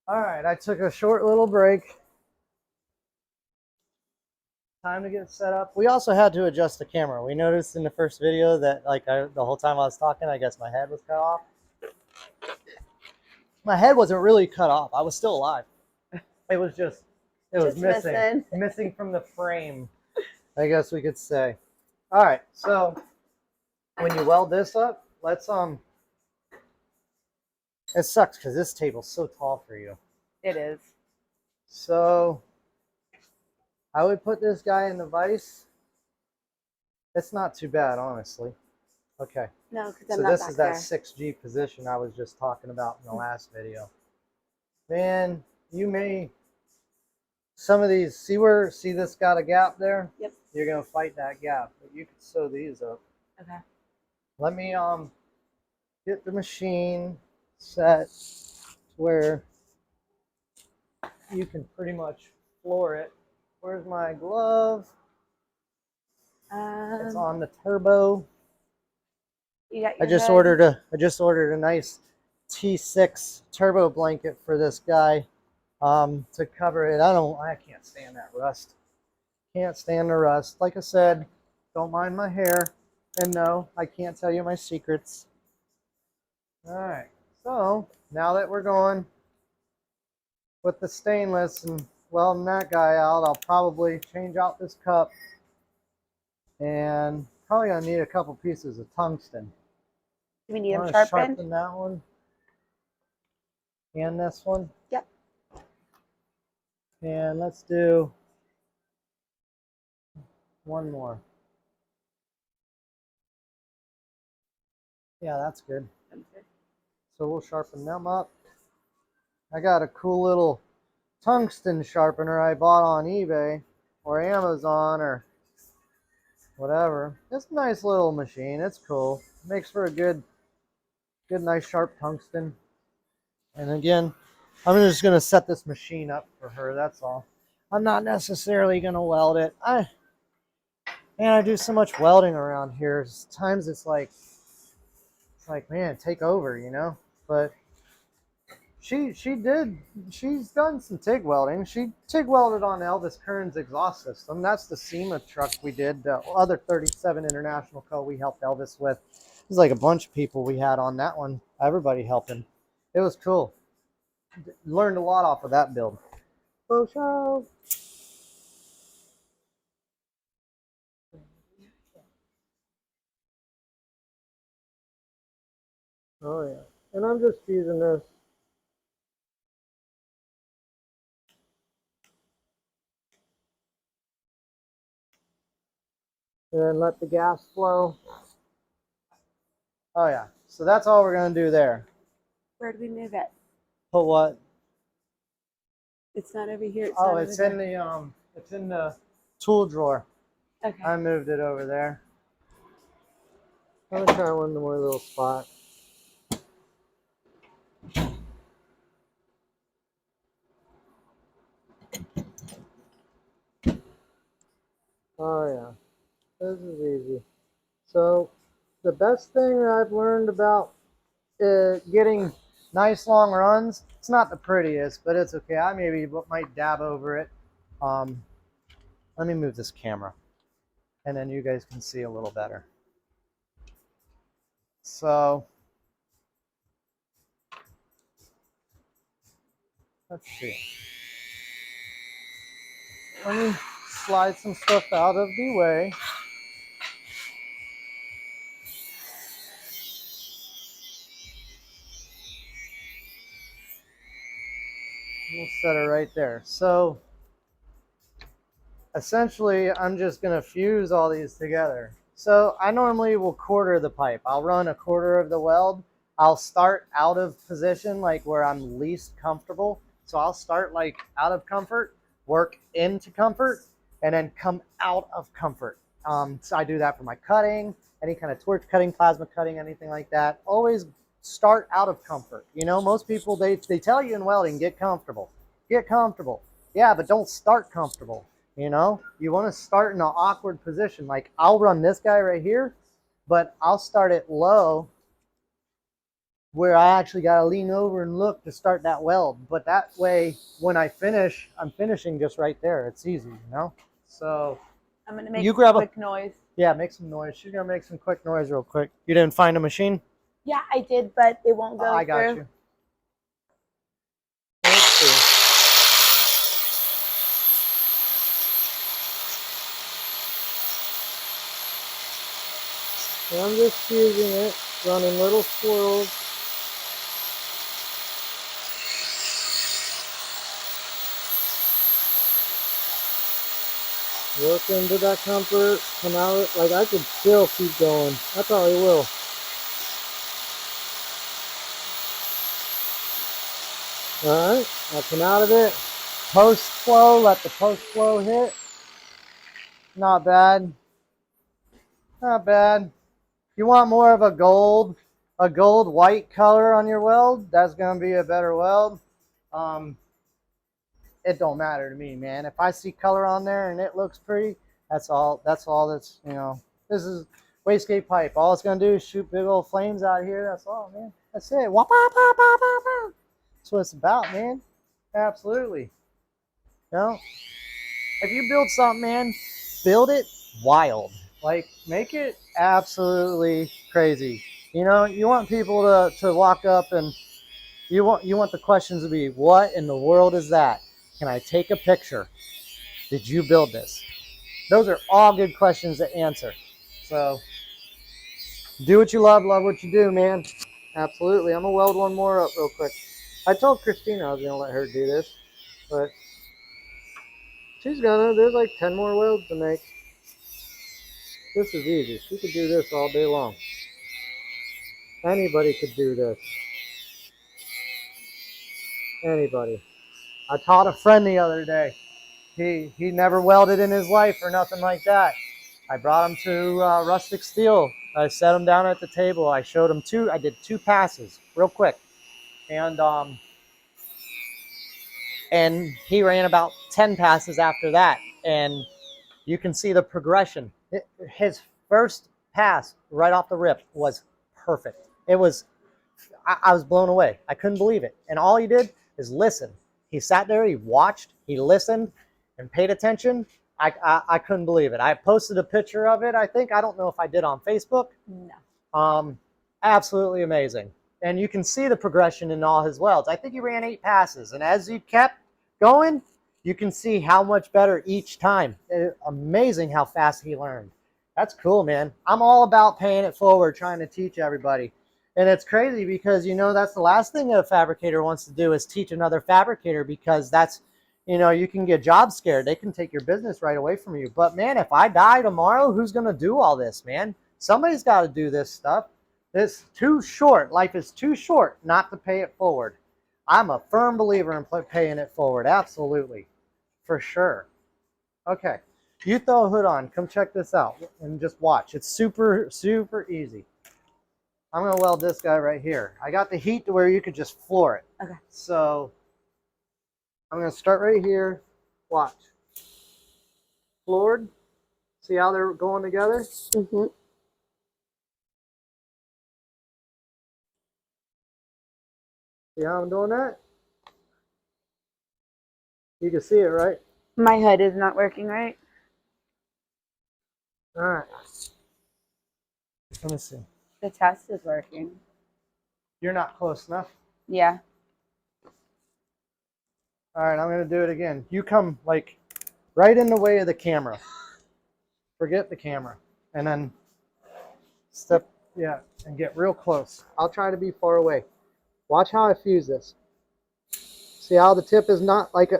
All right, I took a short little break. Time to get set up. We also had to adjust the camera. We noticed in the first video that the whole time I was talking, I guess my head was cut off. My head wasn't really cut off. I was still alive. It was just, it was missing from the frame, I guess we could say. All right, so when you weld this up, let's it sucks because this table's so tall for you. It is. So I would put this guy in the vise. It's not too bad, honestly. Okay. No, because So this is that 6G position I was just talking about in the last video. Man, you may, some of these, see this got a gap there? Yep. You're going to fight that gap, but you can sew these up. Okay. Let me get the machine set where you can pretty much floor it. Where's my glove? It's on the turbo. You got your I just ordered a nice T6 turbo blanket for this guy to cover it. I can't stand that rust. Can't stand the rust. Like I said, don't mind my hair. And no, I can't tell you my secrets. All right. So now that we're going with the stainless and welding that guy out, I'll probably change out this cup and probably gonna need a couple pieces of tungsten. Do we need them sharpen? sharpened? That one and this one. Yep. And let's do one more. Yeah, that's good. So we'll sharpen them up. I got a cool little tungsten sharpener I bought on eBay or Amazon or whatever. It's a nice little machine. It's cool. Makes for a good, nice sharp tungsten. And again, I'm just going to set this machine up for her. That's all. I'm not necessarily going to weld it. I do so much welding around here. Times it's like, man, take over, you know? But she's done some TIG welding. She TIG welded on Elvis Kern's exhaust system. That's the SEMA truck we did. The other 37 International Co. we helped Elvis with. It was like a bunch of people we had on that one. Everybody helping. It was cool. Learned a lot off of that build. For sure. Oh yeah. And I'm just using this. And then let the gas flow. Oh yeah. So that's all we're gonna do there. Where do we move it? Put what? It's not over here. It's in the tool drawer. Okay. I moved it over there. I'm gonna try one more little spot. Oh yeah, this is easy. So the best thing I've learned about getting nice long runs, it's not the prettiest, but it's okay. I maybe might dab over it. Let me move this camera and then you guys can see a little better. So let's see. Let me slide some stuff out of the way. We'll set it right there. So essentially, I'm just going to fuse all these together. So I normally will quarter the pipe. I'll run a quarter of the weld. I'll start out of position, like where I'm least comfortable. So I'll start like out of comfort, work into comfort, and then come out of comfort. So I do that for my cutting, any kind of torch cutting, plasma cutting, anything like that. Always start out of comfort. You know, most people, they tell you in welding, get comfortable. Get comfortable. Yeah, but don't start comfortable. You know, you want to start in an awkward position. Like I'll run this guy right here, but I'll start it low where I actually got to lean over and look to start that weld. But that way, when I finish, I'm finishing just right there. It's easy, you know? So I'm gonna make you some grab quick noise. yeah, make some noise. She's going to make some quick noise real quick. You didn't find a machine? Yeah, I did, but it won't go I got through. you. Let's see. And I'm just fusing it, running little swirls. Work into that comfort, come out, like I could still keep going. I probably will. Alright, I'll come out of it. Post flow, let the post flow hit. Not bad. Not bad. You want more of a gold white color on your weld, that's gonna be a better weld. It don't matter to me, man. If I see color on there and it looks pretty, that's all that's, you know, this is wastegate pipe. All it's gonna do is shoot big old flames out here. That's all, man. That's it. Wah, bah, bah, bah, bah, bah. That's what it's about, man. Absolutely. You know, if you build something, man, build it wild. Like, make it absolutely crazy. You know, you want people to walk up and you want the questions to be, what in the world is that? Can I take a picture? Did you build this? Those are all good questions to answer. So do what you love what you do, man. Absolutely. I'm gonna weld one more up real quick. I told Christina I was gonna let her do this, but she's gonna. There's like 10 more welds to make. This is easy. She could do this all day long. Anybody could do this. Anybody. I taught a friend the other day. He never welded in his life or nothing like that. I brought him to Rustic Steel. I set him down at the table. I showed him I did 2 passes real quick. And he ran about 10 passes after that. And you can see the progression. His first pass right off the rip was perfect. It was, I was blown away. I couldn't believe it. And all he did is listen. He sat there, he watched, he listened, and paid attention. I couldn't believe it. I posted a picture of it, I think. I don't know if I did on Facebook. No. Absolutely amazing. And you can see the progression in all his welds. I think he ran 8 passes. And as he kept going, you can see how much better each time. Amazing how fast he learned. That's cool, man. I'm all about paying it forward, trying to teach everybody. And it's crazy because, you know, that's the last thing a fabricator wants to do is teach another fabricator, because that's, you know, you can get job scared. They can take your business right away from you. But, man, if I die tomorrow, who's going to do all this, man? Somebody's got to do this stuff. It's too short. Life is too short not to pay it forward. I'm a firm believer in paying it forward. Absolutely. For sure. Okay. You throw a hood on. Come check this out and just watch. It's super, super easy. I'm going to weld this guy right here. I got the heat to where you could just floor it. Okay. So I'm going to start right here. Watch. Floored. See how they're going together? Mm-hmm. See how I'm doing that? You can see it, right? My hood is not working right. All right. Let me see. The test is working. You're not close enough. Yeah. All right, I'm going to do it again. You come like right in the way of the camera. Forget the camera. And then step, yeah, and get real close. I'll try to be far away. Watch how I fuse this. See how the tip is not like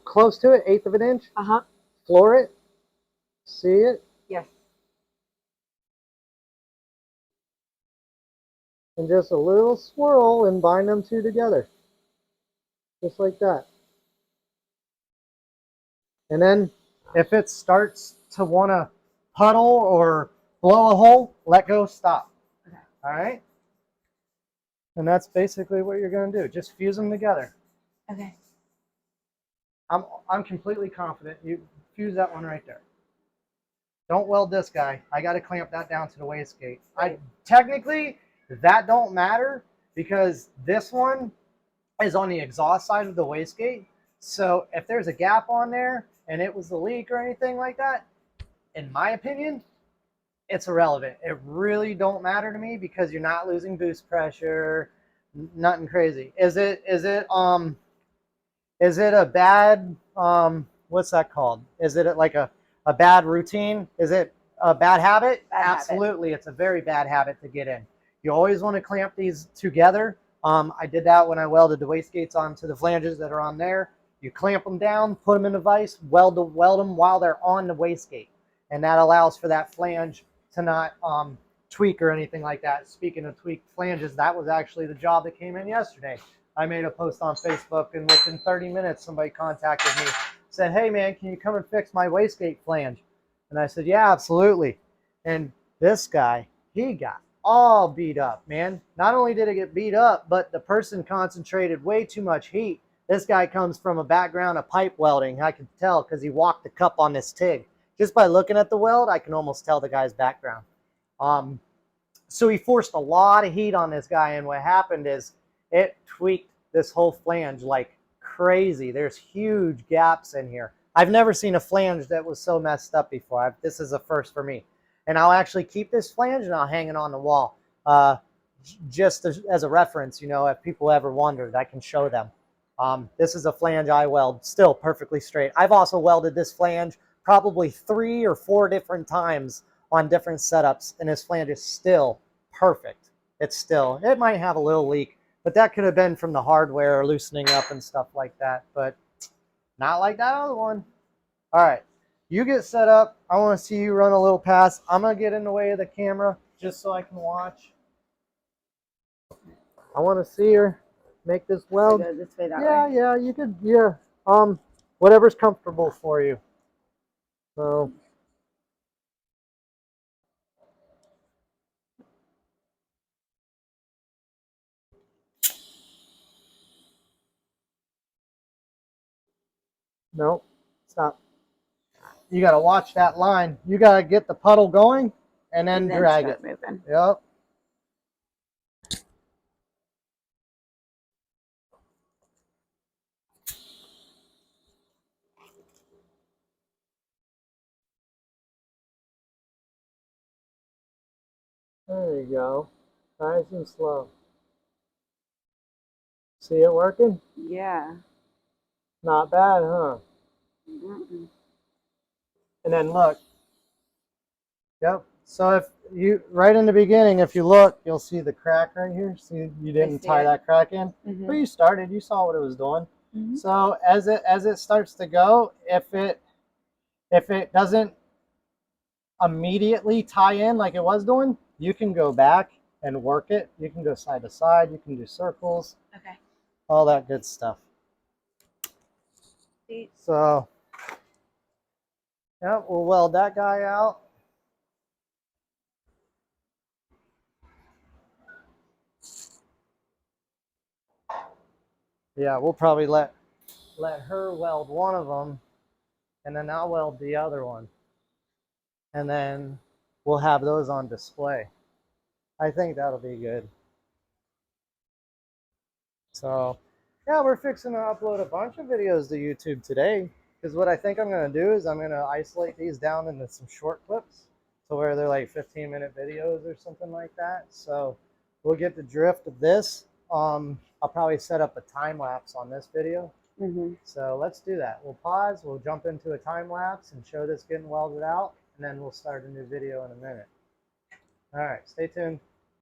close to it, 1/8 of an inch? Uh-huh. Floor it. See it? Yes. And just a little swirl and bind them two together. Just like that. And then if it starts to want to puddle or blow a hole, let go, stop. Okay. All right? And that's basically what you're going to do. Just fuse them together. Okay. I'm completely confident. You fuse that one right there. Don't weld this guy. I got to clamp that down to the wastegate. Technically, that don't matter because this one is on the exhaust side of the wastegate. So if there's a gap on there and it was a leak or anything like that, in my opinion, it's irrelevant. It really don't matter to me because you're not losing boost pressure, nothing crazy. Is it a bad what's that called? Is it like a bad routine? Is it a bad habit? Bad habit. Absolutely. It's a very bad habit to get in. You always want to clamp these together. I did that when I welded the wastegates onto the flanges that are on there. You clamp them down, put them in the vise, weld them while they're on the wastegate. And that allows for that flange to not tweak or anything like that. Speaking of tweaked flanges, that was actually the job that came in yesterday. I made a post on Facebook, and within 30 minutes, somebody contacted me, said, hey, man, can you come and fix my wastegate flange? And I said, yeah, absolutely. And this guy, he got all beat up, man. Not only did it get beat up, but the person concentrated way too much heat. This guy comes from a background of pipe welding. I could tell because he walked the cup on this TIG. Just by looking at the weld, I can almost tell the guy's background. So he forced a lot of heat on this guy, and what happened is it tweaked this whole flange like crazy. There's huge gaps in here. I've never seen a flange that was so messed up before. This is a first for me. And I'll actually keep this flange and I'll hang it on the wall. Just as a reference, you know, if people ever wondered, I can show them. This is a flange I weld, still perfectly straight. I've also welded this flange probably 3 or 4 different times on different setups, and this flange is still perfect. It might have a little leak, but that could have been from the hardware loosening up and stuff like that, but not like that other one. All right, you get set up. I want to see you run a little pass. I'm going to get in the way of the camera just so I can watch. I want to see her make this weld. Go this way, that way. Yeah, you could, yeah. Whatever's comfortable for you. So. Nope, stop. You got to watch that line. You got to get the puddle going and then drag it. Moving. Yep. There you go. Nice and slow. See it working? Yeah. Not bad, huh? Mm-mm. And then look. Yep. So if you, right in the beginning, if you look, you'll see the crack right here. See, you didn't tie that crack in. Mm-hmm. But you started. You saw what it was doing. Mm-hmm. So as it starts to go, if it doesn't immediately tie in like it was doing, you can go back and work it. You can go side to side. You can do circles. Okay. All that good stuff. See? So, yeah, we'll weld that guy out. Yeah, we'll probably let her weld one of them, and then I'll weld the other one. And then we'll have those on display. I think that'll be good. So, yeah, we're fixing to upload a bunch of videos to YouTube today. Because what I think I'm going to do is I'm going to isolate these down into some short clips to where they're like 15-minute videos or something like that. So we'll get the drift of this. I'll probably set up a time lapse on this video. Mm-hmm. So let's do that. We'll pause. We'll jump into a time lapse and show this getting welded out. And then we'll start a new video in a minute. All right, stay tuned.